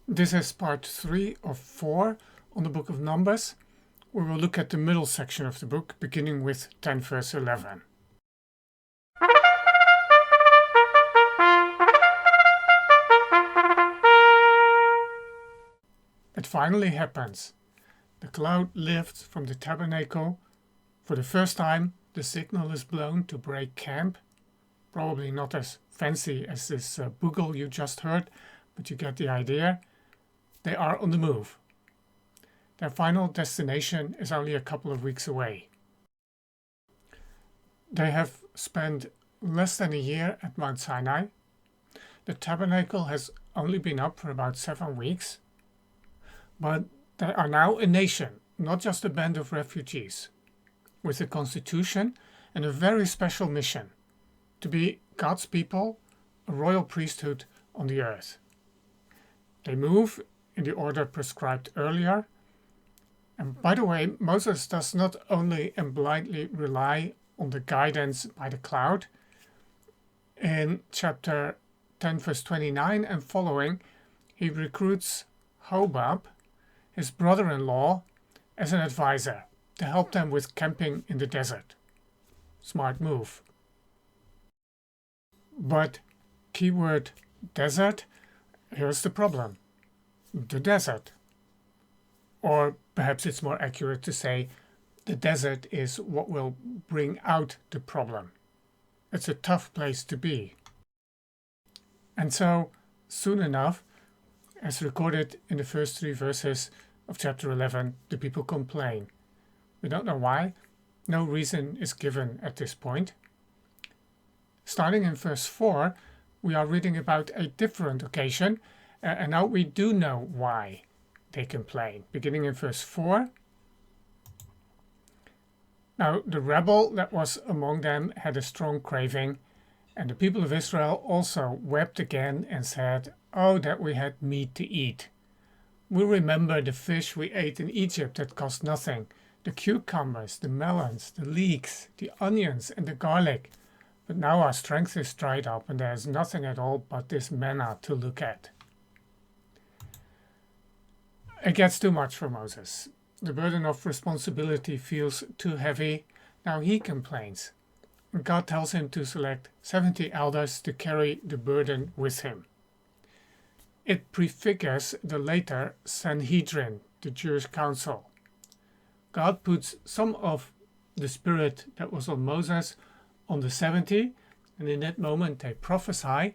This is part 3 of 4 on the book of Numbers. We will look at the middle section of the book, beginning with 10 verse 11. It finally happens. The cloud lifts from the tabernacle. For the first time, the signal is blown to break camp. Probably not as fancy as this bugle you just heard, but you get the idea. They are on the move. Their final destination is only a couple of weeks away. They have spent less than a year at Mount Sinai. The tabernacle has only been up for about 7 weeks. But they are now a nation, not just a band of refugees, with a constitution and a very special mission: to be God's people, a royal priesthood on the earth. They move in the order prescribed earlier. And by the way, Moses does not only and blindly rely on the guidance by the cloud. In chapter 10 verse 29 and following, he recruits Hobab, his brother-in-law, as an advisor to help them with camping in the desert. Smart move. But keyword desert, here's the problem. The desert. Or perhaps it's more accurate to say the desert is what will bring out the problem. It's a tough place to be. And so, soon enough, as recorded in the first 3 verses of chapter 11, the people complain. We don't know why. No reason is given at this point. Starting in verse 4, we are reading about a different occasion, and now we do know why they complain. Beginning in verse 4. Now the rebel that was among them had a strong craving, and the people of Israel also wept again and said, "Oh, that we had meat to eat. We remember the fish we ate in Egypt that cost nothing, the cucumbers, the melons, the leeks, the onions, and the garlic. But now our strength is dried up, and there is nothing at all but this manna to look at." It gets too much for Moses. The burden of responsibility feels too heavy. Now he complains. And God tells him to select 70 elders to carry the burden with him. It prefigures the later Sanhedrin, the Jewish council. God puts some of the spirit that was on Moses on the 70, and in that moment they prophesy.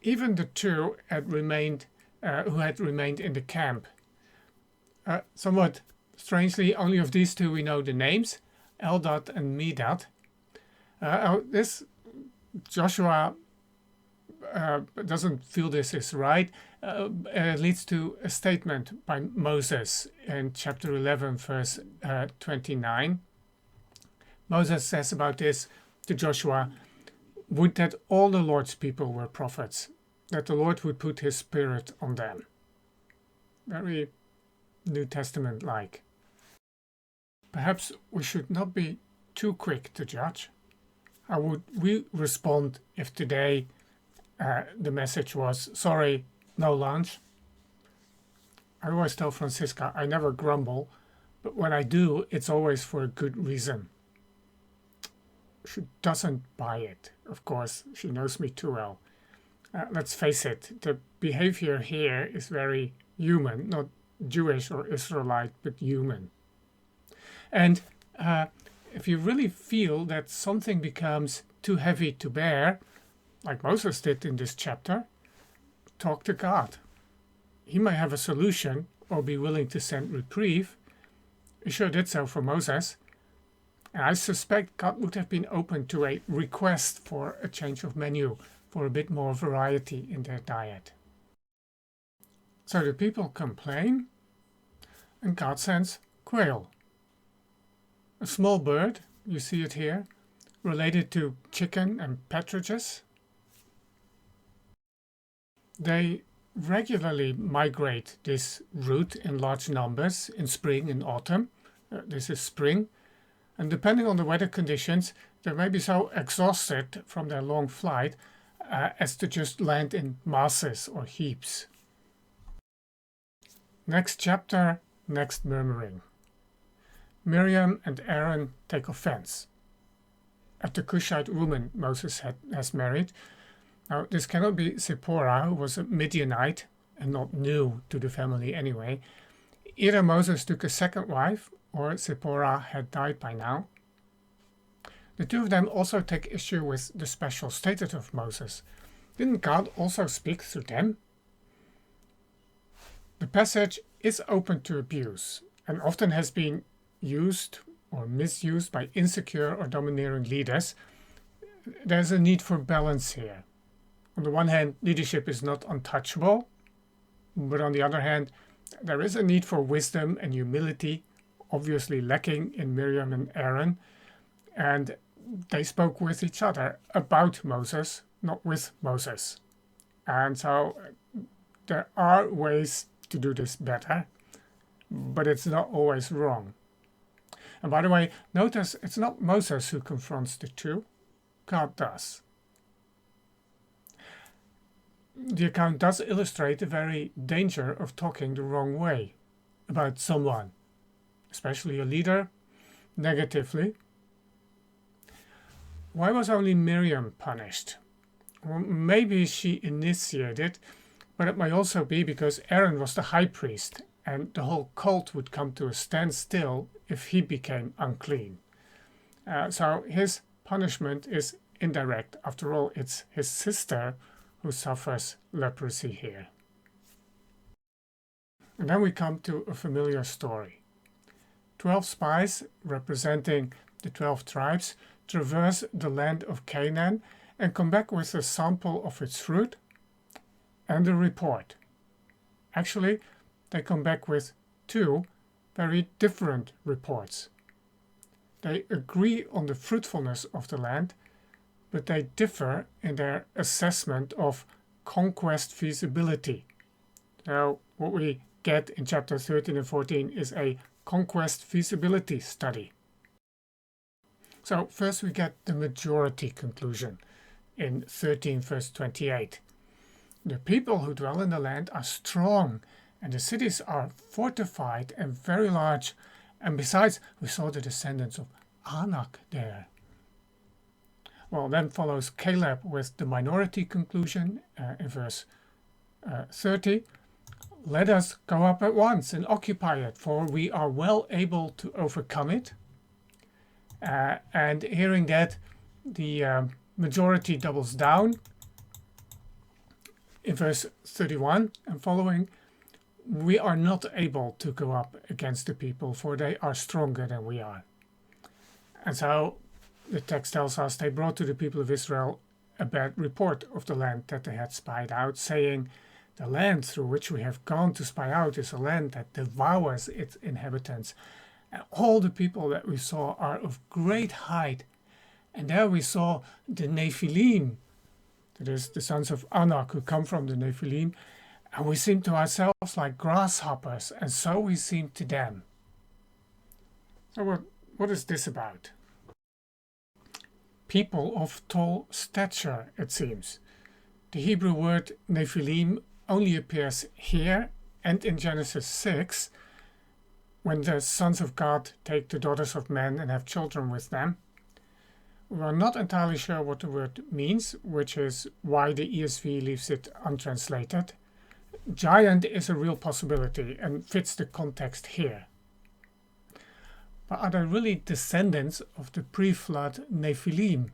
Even the two who had remained in the camp. Somewhat strangely, only of these two we know the names, Eldad and Medad. This Joshua doesn't feel this is right. Leads to a statement by Moses in chapter 11 verse 29. Moses says about this to Joshua, "Would that all the Lord's people were prophets, that the Lord would put his spirit on them." Very New Testament-like. Perhaps we should not be too quick to judge. How would we respond if today the message was, "Sorry, no lunch"? I always tell Francisca I never grumble, but when I do, it's always for a good reason. She doesn't buy it, of course. She knows me too well. Let's face it, the behavior here is very human, not Jewish or Israelite, but human. And if you really feel that something becomes too heavy to bear, like Moses did in this chapter, talk to God. He may have a solution or be willing to send reprieve. He sure did so for Moses. And I suspect God would have been open to a request for a change of menu, for a bit more variety in their diet. So the people complain, and God sends quail. A small bird, you see it here, related to chicken and partridges. They regularly migrate this route in large numbers in spring and autumn. This is spring. And depending on the weather conditions, they may be so exhausted from their long flight as to just land in masses or heaps. Next chapter, next murmuring. Miriam and Aaron take offense at the Cushite woman Moses has married. Now, this cannot be Zipporah, who was a Midianite and not new to the family anyway. Either Moses took a second wife, or Zipporah had died by now. The two of them also take issue with the special status of Moses. Didn't God also speak through them? The passage is open to abuse and often has been used or misused by insecure or domineering leaders. There's a need for balance here. On the one hand, leadership is not untouchable, but on the other hand, there is a need for wisdom and humility, obviously lacking in Miriam and Aaron, and they spoke with each other about Moses, not with Moses. And so there are ways to do this better, but it's not always wrong. And by the way, notice it's not Moses who confronts the two, God does. The account does illustrate the very danger of talking the wrong way about someone, especially a leader, negatively. Why was only Miriam punished? Well, maybe she initiated, but it might also be because Aaron was the high priest and the whole cult would come to a standstill if he became unclean. So his punishment is indirect. After all, it's his sister who suffers leprosy here. And then we come to a familiar story. 12 spies, representing the 12 tribes, traverse the land of Canaan and come back with a sample of its fruit and a report. Actually, they come back with two very different reports. They agree on the fruitfulness of the land, but they differ in their assessment of conquest feasibility. So what we get in chapter 13 and 14 is a conquest feasibility study. So first we get the majority conclusion in 13 verse 28. The people who dwell in the land are strong, and the cities are fortified and very large. And besides, we saw the descendants of Anak there. Well, then follows Caleb with the minority conclusion in verse 30. Let us go up at once and occupy it, for we are well able to overcome it. And hearing that, the majority doubles down in verse 31 and following. We are not able to go up against the people, for they are stronger than we are. And so the text tells us they brought to the people of Israel a bad report of the land that they had spied out, saying, the land through which we have gone to spy out is a land that devours its inhabitants. And all the people that we saw are of great height. And there we saw the Nephilim, that is the sons of Anak who come from the Nephilim, and we seemed to ourselves like grasshoppers, and so we seemed to them. So what is this about? People of tall stature, it seems. The Hebrew word Nephilim only appears here and in Genesis 6, when the sons of God take the daughters of men and have children with them. We are not entirely sure what the word means, which is why the ESV leaves it untranslated. Giant is a real possibility and fits the context here. But are they really descendants of the pre-flood Nephilim?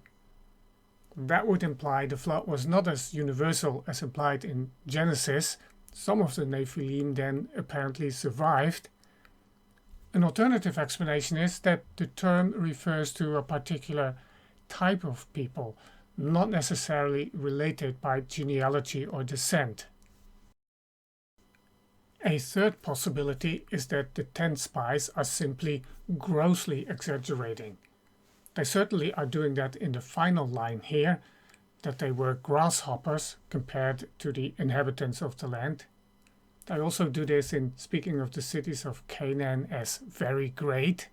That would imply the flood was not as universal as implied in Genesis. Some of the Nephilim then apparently survived. An alternative explanation is that the term refers to a particular type of people, not necessarily related by genealogy or descent. A third possibility is that the 10 spies are simply grossly exaggerating. They certainly are doing that in the final line here, that they were grasshoppers compared to the inhabitants of the land. They also do this in speaking of the cities of Canaan as very great.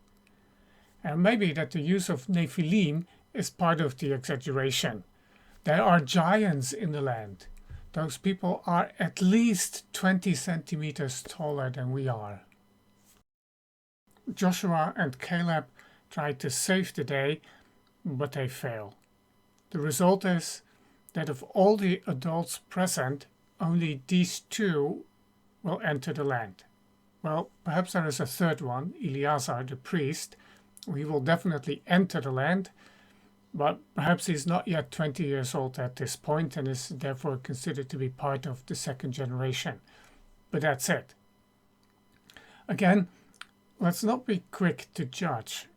And maybe that the use of Nephilim is part of the exaggeration. There are giants in the land. those people are at least 20 centimeters taller than we are. Joshua and Caleb try to save the day, but they fail. The result is that of all the adults present, only these two will enter the land. Well, perhaps there is a third one, Eleazar the priest. He will definitely enter the land, but perhaps he's not yet 20 years old at this point and is therefore considered to be part of the second generation. But that's it. Again, let's not be quick to judge.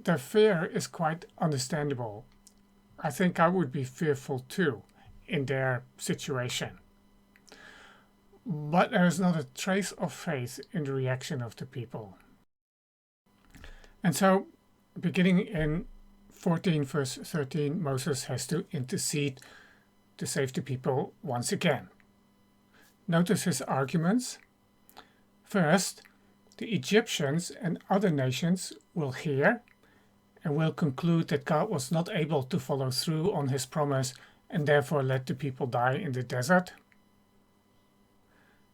Their fear is quite understandable. I think I would be fearful too in their situation. But there is not a trace of faith in the reaction of the people. And so, beginning in 14 verse 13, Moses has to intercede to save the people once again. Notice his arguments. First, the Egyptians and other nations will hear and will conclude that God was not able to follow through on his promise and therefore let the people die in the desert.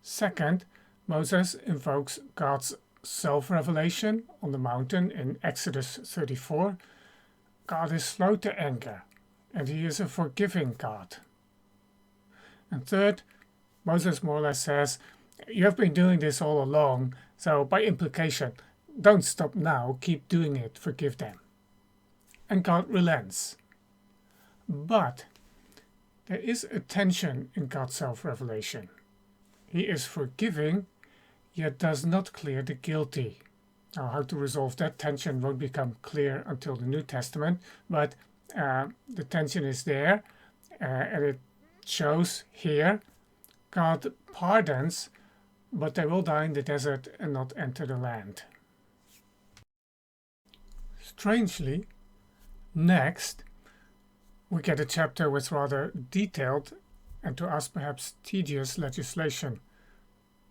Second, Moses invokes God's self-revelation on the mountain in Exodus 34. God is slow to anger, and he is a forgiving God. And third, Moses more or less says, you have been doing this all along, so by implication, don't stop now, keep doing it, forgive them. And God relents. But there is a tension in God's self-revelation. He is forgiving, yet does not clear the guilty. Now, how to resolve that tension won't become clear until the New Testament, but the tension is there, and it shows here God pardons, but they will die in the desert and not enter the land. Strangely, next, we get a chapter with rather detailed and to us perhaps tedious legislation,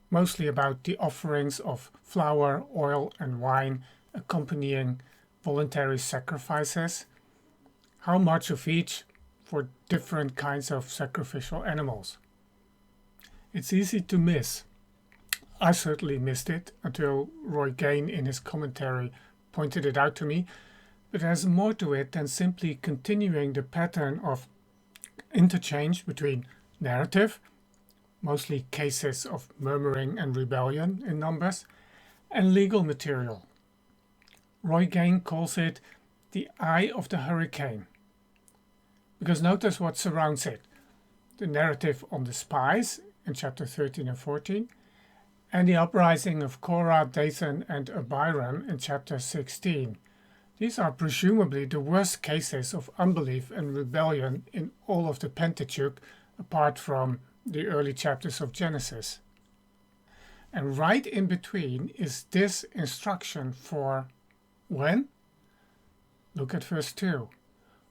mostly about the offerings of flour, oil and wine accompanying voluntary sacrifices, how much of each for different kinds of sacrificial animals. It's easy to miss. I certainly missed it until Roy Gain in his commentary pointed it out to me, but there's more to it than simply continuing the pattern of interchange between narrative, mostly cases of murmuring and rebellion in Numbers, and legal material. Roy Gain calls it the eye of the hurricane. Because notice what surrounds it. The narrative on the spies in chapter 13 and 14, and the uprising of Korah, Dathan and Abiram in chapter 16. These are presumably the worst cases of unbelief and rebellion in all of the Pentateuch, apart from the early chapters of Genesis. And right in between is this instruction for when? Look at verse 2.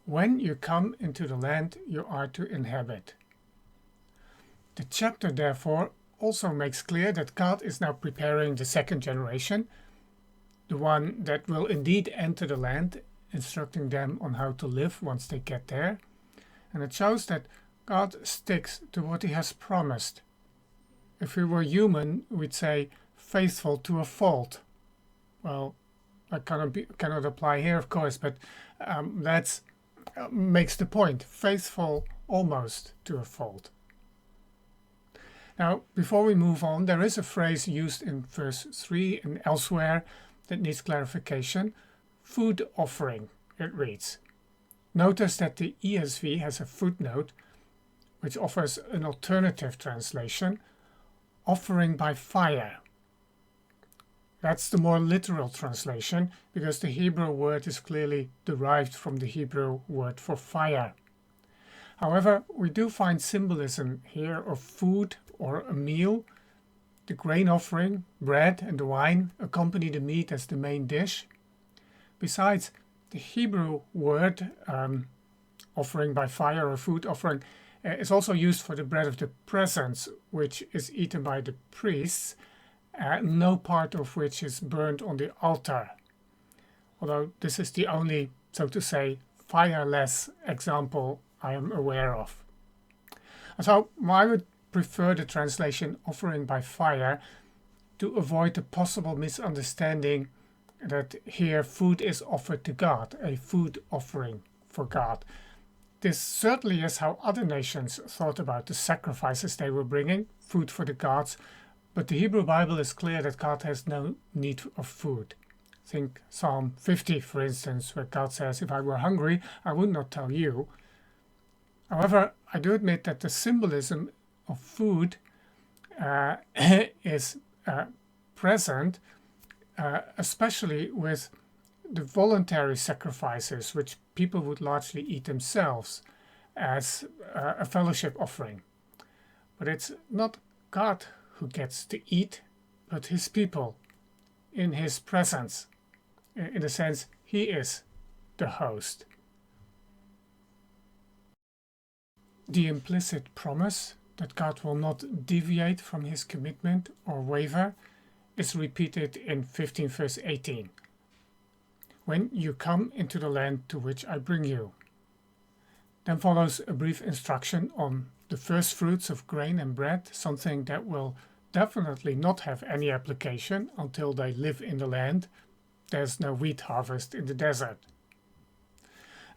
When you come into the land you are to inhabit. The chapter, therefore, also makes clear that God is now preparing the second generation, the one that will indeed enter the land, instructing them on how to live once they get there. And it shows that God sticks to what he has promised. If we were human, we'd say faithful to a fault. Well, that cannot apply here, of course, but that makes the point. Faithful almost to a fault. Now, before we move on, there is a phrase used in verse 3 and elsewhere that needs clarification. Food offering, it reads. Notice that the ESV has a footnote which offers an alternative translation, offering by fire. That's the more literal translation because the Hebrew word is clearly derived from the Hebrew word for fire. However, we do find symbolism here of food or a meal. The grain offering, bread and the wine accompany the meat as the main dish. Besides, the Hebrew word offering by fire or food offering is also used for the bread of the presence, which is eaten by the priests, no part of which is burned on the altar. Although this is the only, so to say, fireless example I am aware of. So I would prefer the translation offering by fire to avoid the possible misunderstanding that here food is offered to God, a food offering for God. This certainly is how other nations thought about the sacrifices they were bringing, food for the gods, but the Hebrew Bible is clear that God has no need of food. Think Psalm 50, for instance, where God says, if I were hungry, I would not tell you. However, I do admit that the symbolism of food is present, especially with the voluntary sacrifices, which people would largely eat themselves as a fellowship offering. But it's not God who gets to eat, but his people in his presence. In a sense, he is the host. The implicit promise that God will not deviate from his commitment or waver is repeated in 15 verse 18. When you come into the land to which I bring you. Then follows a brief instruction on the first fruits of grain and bread, something that will definitely not have any application until they live in the land. There's no wheat harvest in the desert.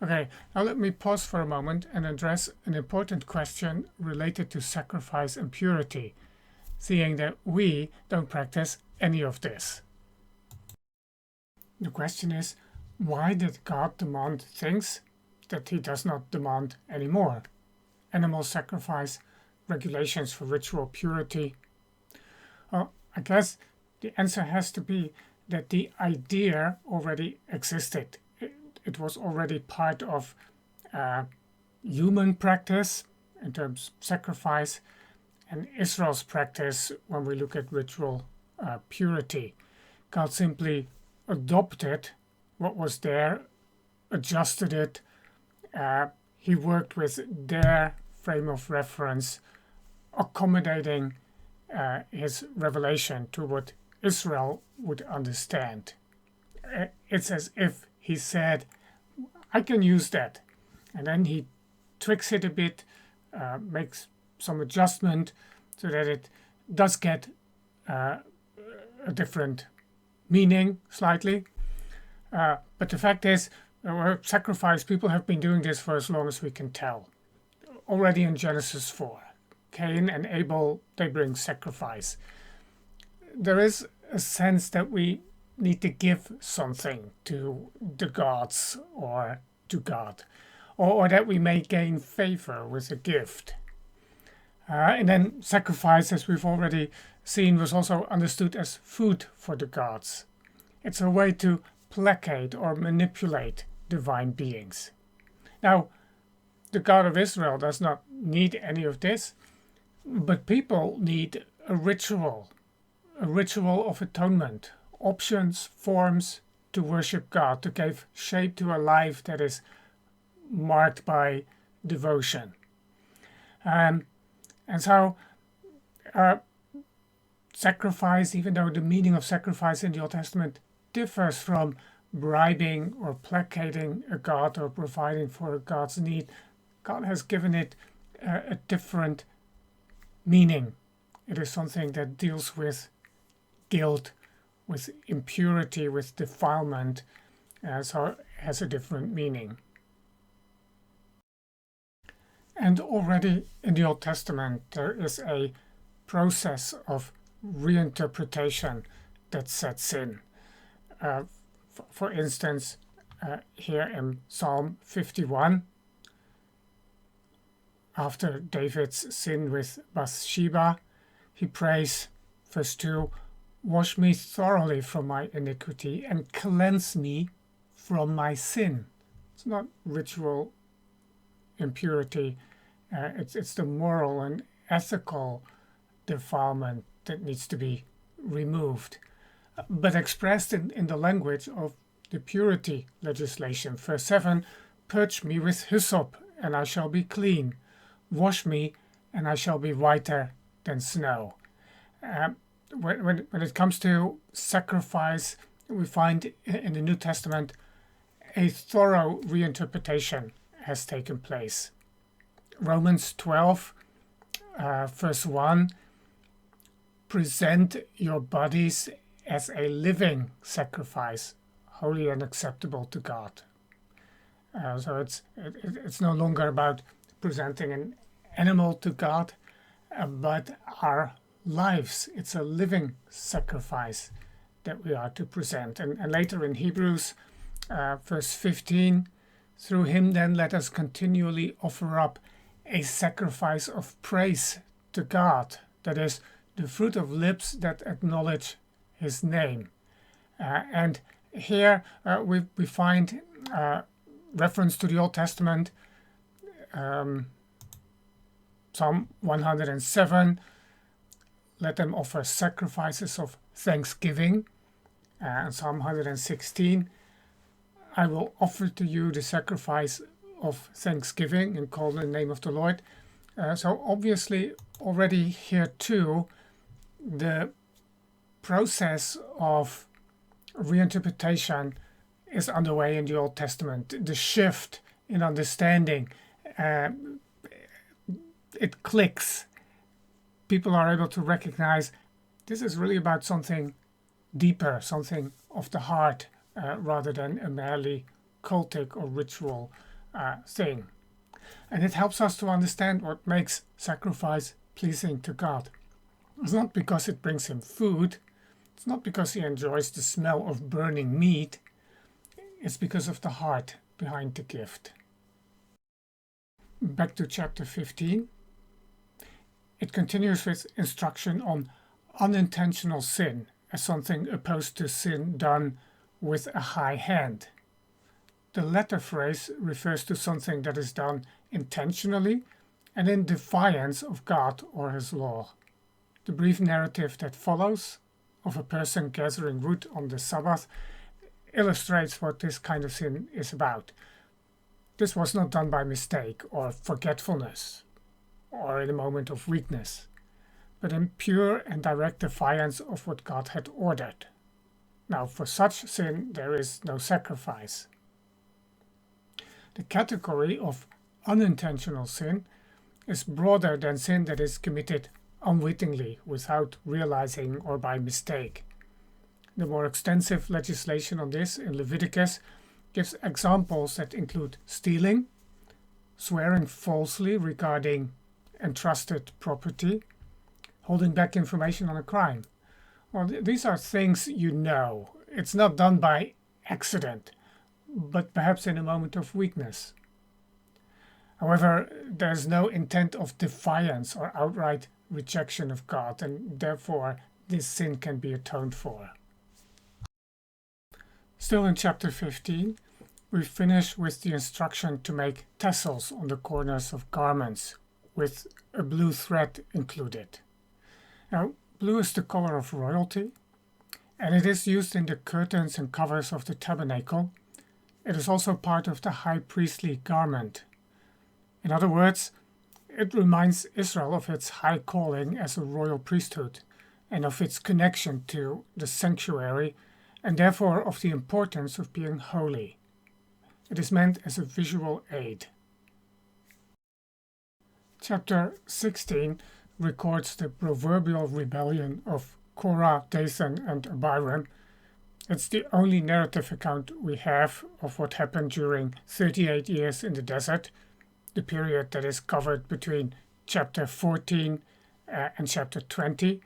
Okay, now let me pause for a moment and address an important question related to sacrifice and purity, seeing that we don't practice any of this. The question is, why did God demand things that he does not demand anymore? Animal sacrifice, regulations for ritual purity. Well, I guess the answer has to be that the idea already existed. It was already part of human practice in terms of sacrifice and Israel's practice when we look at ritual purity. God simply adopted what was there, adjusted it. He worked with their frame of reference, accommodating his revelation to what Israel would understand. It's as if he said, I can use that. And then he tweaks it a bit, makes some adjustment so that it does get a different meaning slightly. But the fact is, sacrifice, people have been doing this for as long as we can tell. Already in Genesis 4, Cain and Abel, they bring sacrifice. There is a sense that we need to give something to the gods or to God, or that we may gain favor with a gift. And then sacrifice, as we've already seen, was also understood as food for the gods. It's a way to placate or manipulate divine beings. Now, the God of Israel does not need any of this, but people need a ritual of atonement, options, forms to worship God, to give shape to a life that is marked by devotion. And so sacrifice, even though the meaning of sacrifice in the Old Testament differs from bribing or placating a god or providing for a god's need, God has given it a different meaning. It is something that deals with guilt, with impurity, with defilement, so it has a different meaning. And already in the Old Testament there is a process of reinterpretation that sets in. For instance, here in Psalm 51, after David's sin with Bathsheba, he prays, verse 2, wash me thoroughly from my iniquity and cleanse me from my sin. It's not ritual impurity, it's the moral and ethical defilement that needs to be removed, but expressed in the language of the purity legislation. Verse 7, purge me with hyssop and I shall be clean. Wash me and I shall be whiter than snow. When it comes to sacrifice, we find in the New Testament a thorough reinterpretation has taken place. Romans 12 verse 1, present your bodies as a living sacrifice, holy and acceptable to God. So it's no longer about presenting an animal to God, but our lives. It's a living sacrifice that we are to present. And later in Hebrews, verse 15, through him then let us continually offer up a sacrifice of praise to God, that is, the fruit of lips that acknowledge his name. And here we find reference to the Old Testament, Psalm 107, let them offer sacrifices of thanksgiving. And Psalm 116, I will offer to you the sacrifice of thanksgiving and call the name of the Lord. So obviously already here too, the process of reinterpretation is underway in the Old Testament. The shift in understanding, it clicks. People are able to recognize this is really about something deeper, something of the heart, rather than a merely cultic or ritual thing. And it helps us to understand what makes sacrifice pleasing to God. It's not because it brings him food. It's not because he enjoys the smell of burning meat. It's because of the heart behind the gift. Back to chapter 15. It continues with instruction on unintentional sin as something opposed to sin done with a high hand. The latter phrase refers to something that is done intentionally and in defiance of God or his law. The brief narrative that follows of a person gathering wood on the Sabbath illustrates what this kind of sin is about. This was not done by mistake or forgetfulness or in a moment of weakness, but in pure and direct defiance of what God had ordered. Now, for such sin, there is no sacrifice. The category of unintentional sin is broader than sin that is committed unwittingly, without realizing or by mistake. The more extensive legislation on this in Leviticus gives examples that include stealing, swearing falsely regarding entrusted property, holding back information on a crime. Well, these are things you know. It's not done by accident, but perhaps in a moment of weakness. However, there's no intent of defiance or outright rejection of God, and therefore this sin can be atoned for. Still in chapter 15, we finish with the instruction to make tassels on the corners of garments, with a blue thread included. Now, blue is the color of royalty, and it is used in the curtains and covers of the tabernacle. It is also part of the high priestly garment. In other words, it reminds Israel of its high calling as a royal priesthood and of its connection to the sanctuary, and therefore of the importance of being holy. It is meant as a visual aid. Chapter 16 records the proverbial rebellion of Korah, Dathan, and Abiram. It's the only narrative account we have of what happened during 38 years in the desert, the period that is covered between chapter 14 and chapter 20,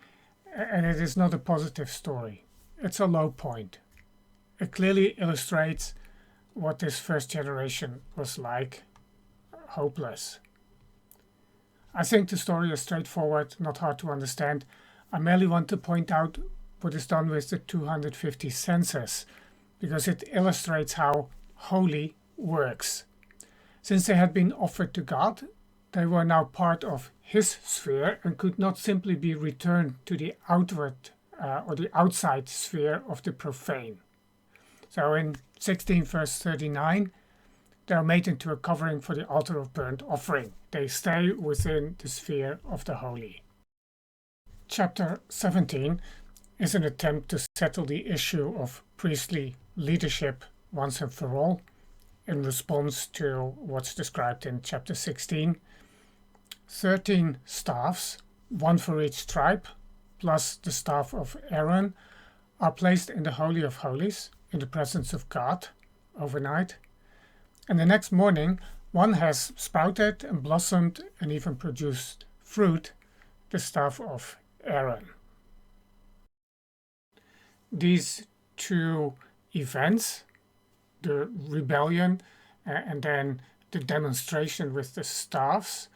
and it is not a positive story. It's a low point. It clearly illustrates what this first generation was like, hopeless. I think the story is straightforward, not hard to understand. I merely want to point out what is done with the 250 census, because it illustrates how holy works. Since they had been offered to God, they were now part of his sphere and could not simply be returned to the outward or the outside sphere of the profane. So in 16 verse 39, they are made into a covering for the altar of burnt offering. They stay within the sphere of the holy. Chapter 17 is an attempt to settle the issue of priestly leadership once and for all, in response to what's described in chapter 16. 13 staffs, one for each tribe, plus the staff of Aaron, are placed in the Holy of Holies, in the presence of God, overnight. And the next morning, one has sprouted and blossomed and even produced fruit, the staff of Aaron. These two events, the rebellion and then the demonstration with the staffs,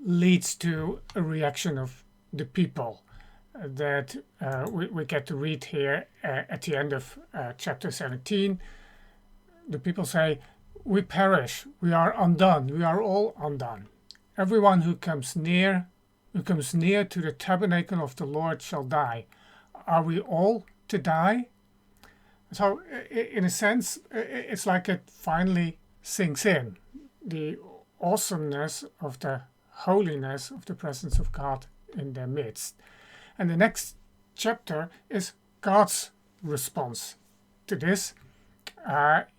leads to a reaction of the people that we get to read here at the end of chapter 17. The people say, "We perish, we are undone, we are all undone. Everyone who comes near to the tabernacle of the Lord shall die. Are we all to die?" So in a sense, it's like it finally sinks in, the awesomeness of the holiness of the presence of God in their midst. And the next chapter is God's response to this.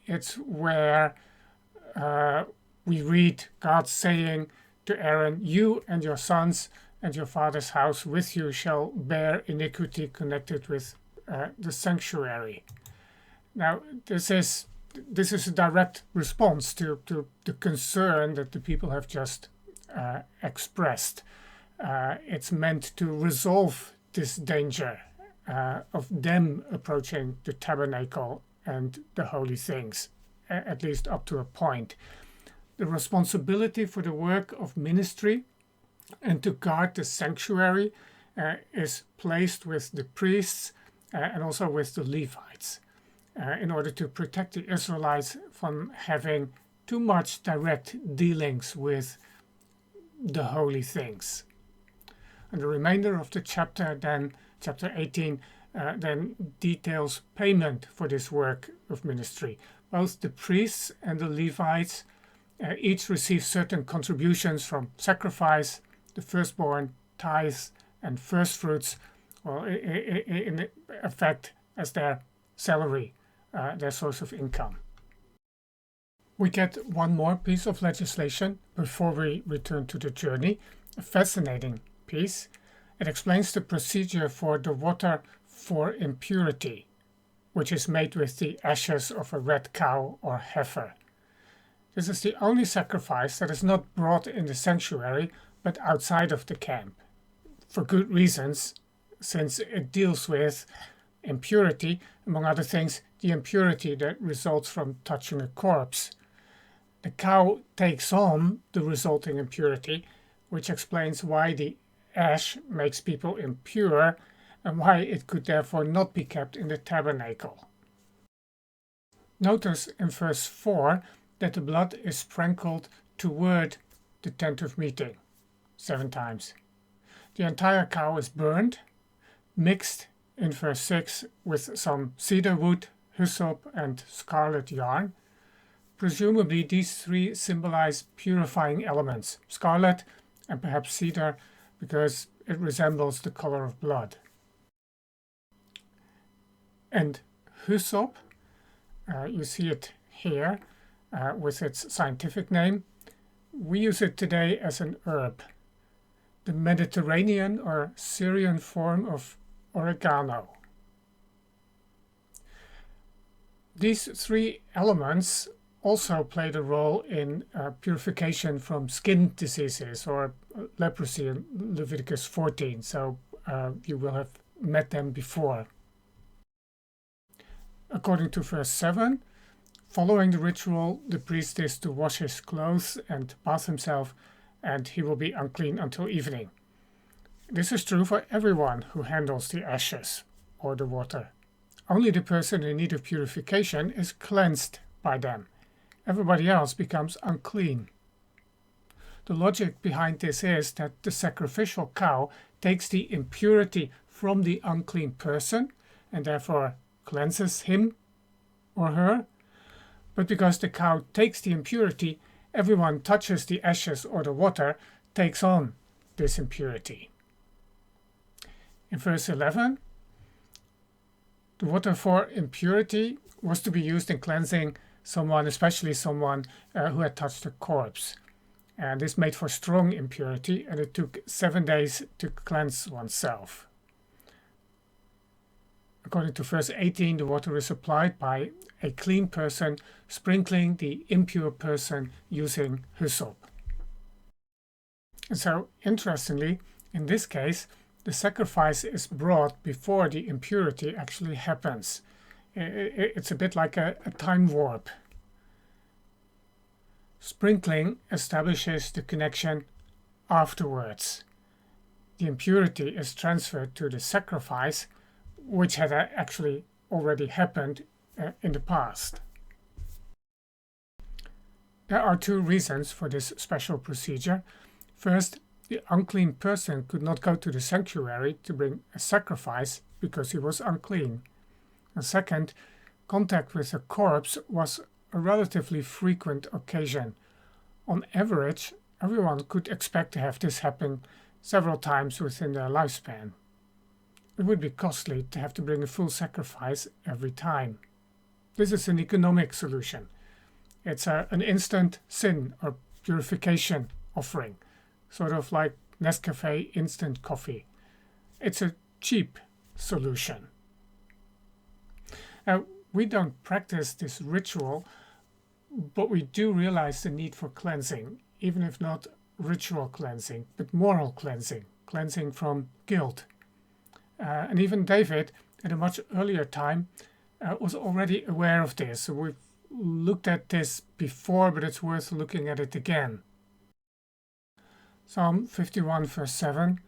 It's where we read God saying to Aaron, "You and your sons and your father's house with you shall bear iniquity connected with the sanctuary." Now, this is a direct response to the concern that the people have just expressed. It's meant to resolve this danger of them approaching the tabernacle and the holy things, at least up to a point. The responsibility for the work of ministry and to guard the sanctuary is placed with the priests and also with the Levites in order to protect the Israelites from having too much direct dealings with the holy things. And the remainder of the chapter, then chapter 18, then details payment for this work of ministry. Both the priests and the Levites each receive certain contributions from sacrifice, the firstborn, tithes, and first fruits, well, in effect as their salary, their source of income. We get one more piece of legislation before we return to the journey, a fascinating piece. It explains the procedure for the water for impurity, which is made with the ashes of a red cow or heifer. This is the only sacrifice that is not brought in the sanctuary, but outside of the camp, for good reasons, since it deals with impurity, among other things, the impurity that results from touching a corpse. The cow takes on the resulting impurity, which explains why the ash makes people impure and why it could therefore not be kept in the tabernacle. Notice in verse 4 that the blood is sprinkled toward the tent of meeting 7 times. The entire cow is burned, mixed in verse 6 with some cedar wood, hyssop, and scarlet yarn. Presumably these 3 symbolize purifying elements, scarlet and perhaps cedar because it resembles the color of blood. And hyssop, you see it here with its scientific name. We use it today as an herb, the Mediterranean or Syrian form of oregano. These 3 elements also played a role in purification from skin diseases or leprosy in Leviticus 14, so you will have met them before. According to verse 7, following the ritual, the priest is to wash his clothes and bath himself, and he will be unclean until evening. This is true for everyone who handles the ashes or the water. Only the person in need of purification is cleansed by them. Everybody else becomes unclean. The logic behind this is that the sacrificial cow takes the impurity from the unclean person and therefore cleanses him or her. But because the cow takes the impurity, everyone touches the ashes or the water takes on this impurity. In verse 11, the water for impurity was to be used in cleansing someone, especially someone who had touched a corpse. And this made for strong impurity, and it took 7 days to cleanse oneself. According to verse 18, the water is applied by a clean person sprinkling the impure person using hyssop. And so, interestingly, in this case, the sacrifice is brought before the impurity actually happens. It's a bit like a time warp. Sprinkling establishes the connection afterwards. The impurity is transferred to the sacrifice, which had actually already happened in the past. There are 2 reasons for this special procedure. First, the unclean person could not go to the sanctuary to bring a sacrifice because he was unclean. And second, contact with a corpse was a relatively frequent occasion. On average, everyone could expect to have this happen several times within their lifespan. It would be costly to have to bring a full sacrifice every time. This is an economic solution. It's an instant sin or purification offering, sort of like Nescafe instant coffee. It's a cheap solution. Now, we don't practice this ritual, but we do realize the need for cleansing, even if not ritual cleansing, but moral cleansing, cleansing from guilt. And even David, at a much earlier time, was already aware of this. So we've looked at this before, but it's worth looking at it again. Psalm 51 verse 7,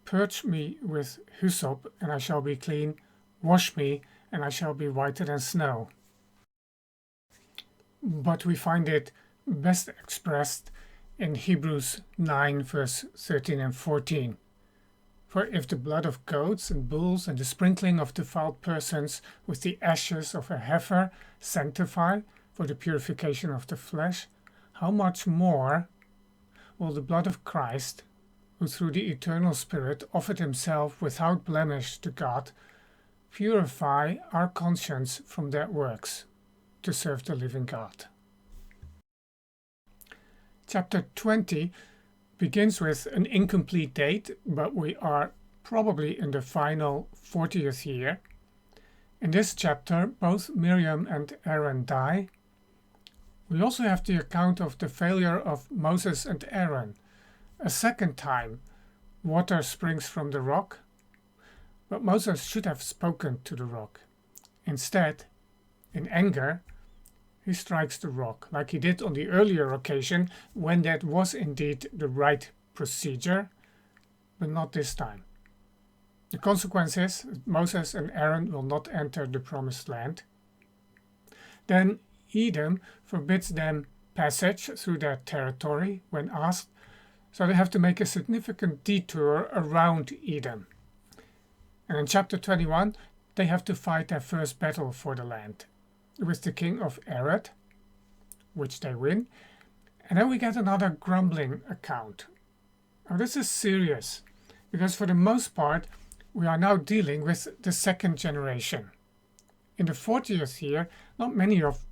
"Purge me with hyssop, and I shall be clean. Wash me, and I shall be whiter than snow." But we find it best expressed in Hebrews 9 verse 13 and 14. "For if the blood of goats and bulls and the sprinkling of defiled persons with the ashes of a heifer sanctify for the purification of the flesh, how much more will the blood of Christ, who through the eternal Spirit offered himself without blemish to God, purify our conscience from dead works to serve the living God." Chapter 20 begins with an incomplete date, but we are probably in the final 40th year. In this chapter, both Miriam and Aaron die. We also have the account of the failure of Moses and Aaron. A second time, water springs from the rock, but Moses should have spoken to the rock. Instead, in anger, he strikes the rock, like he did on the earlier occasion when that was indeed the right procedure, but not this time. The consequence is Moses and Aaron will not enter the promised land. Then Edom forbids them passage through their territory when asked, so they have to make a significant detour around Edom. And in chapter 21, they have to fight their first battle for the land with the king of Arad, which they win. And then we get another grumbling account. Now this is serious, because for the most part, we are now dealing with the second generation. In the 40th year, not many of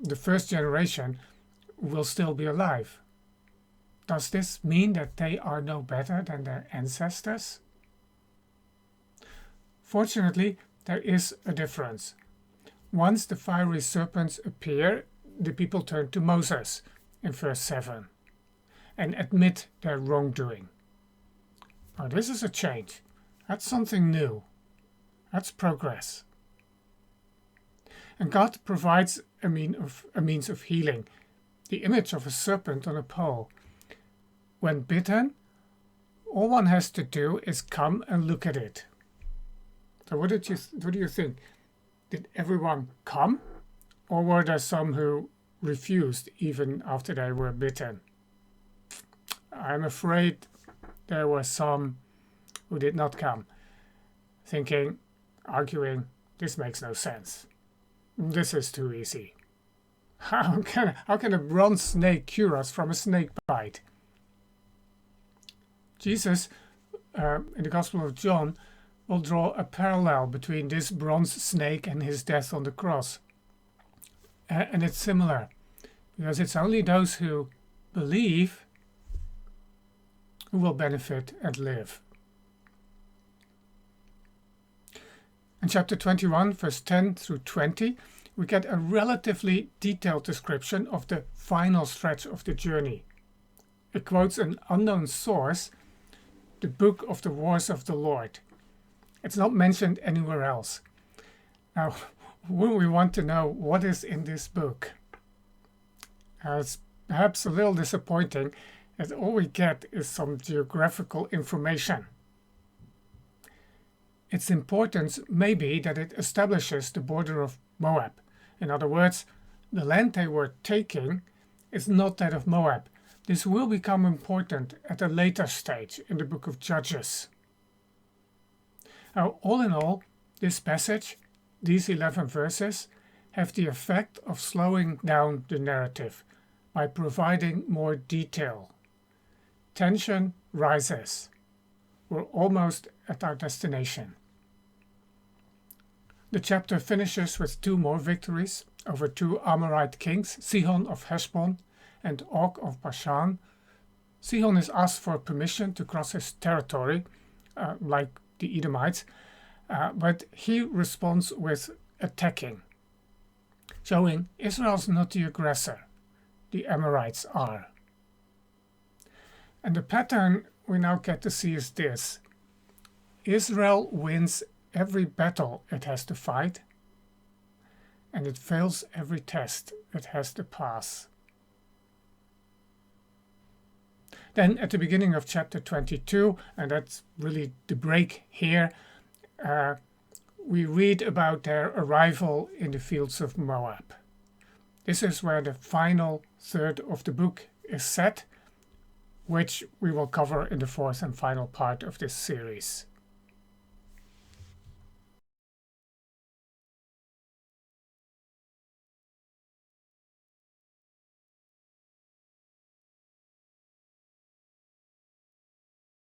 the first generation will still be alive. Does this mean that they are no better than their ancestors? Fortunately, there is a difference. Once the fiery serpents appear, the people turn to Moses in verse 7 and admit their wrongdoing. Now this is a change. That's something new. That's progress. And God provides a means of healing, the image of a serpent on a pole. When bitten, all one has to do is come and look at it. So what do you think? Did everyone come? Or were there some who refused even after they were bitten? I'm afraid there were some who did not come, thinking, arguing, this makes no sense. This is too easy. How can a bronze snake cure us from a snake bite? Jesus, in the Gospel of John, will draw a parallel between this bronze snake and his death on the cross. And it's similar, because it's only those who believe who will benefit and live. In chapter 21, verse 10 through 20, we get a relatively detailed description of the final stretch of the journey. It quotes an unknown source, the Book of the Wars of the Lord. It's not mentioned anywhere else. Now, when we want to know what is in this book, it's perhaps a little disappointing that all we get is some geographical information. Its importance may be that it establishes the border of Moab. In other words, the land they were taking is not that of Moab. This will become important at a later stage in the book of Judges. Now, all in all, this passage, these 11 verses, have the effect of slowing down the narrative by providing more detail. Tension rises. We're almost at our destination. The chapter finishes with 2 more victories over 2 Amorite kings, Sihon of Heshbon and Og of Bashan. Sihon is asked for permission to cross his territory, like the Edomites, but he responds with attacking, showing Israel's not the aggressor, the Amorites are. And the pattern we now get to see is this. Israel wins every battle it has to fight, and it fails every test it has to pass. Then at the beginning of chapter 22, and that's really the break here, we read about their arrival in the fields of Moab. This is where the final third of the book is set, which we will cover in the 4th and final part of this series.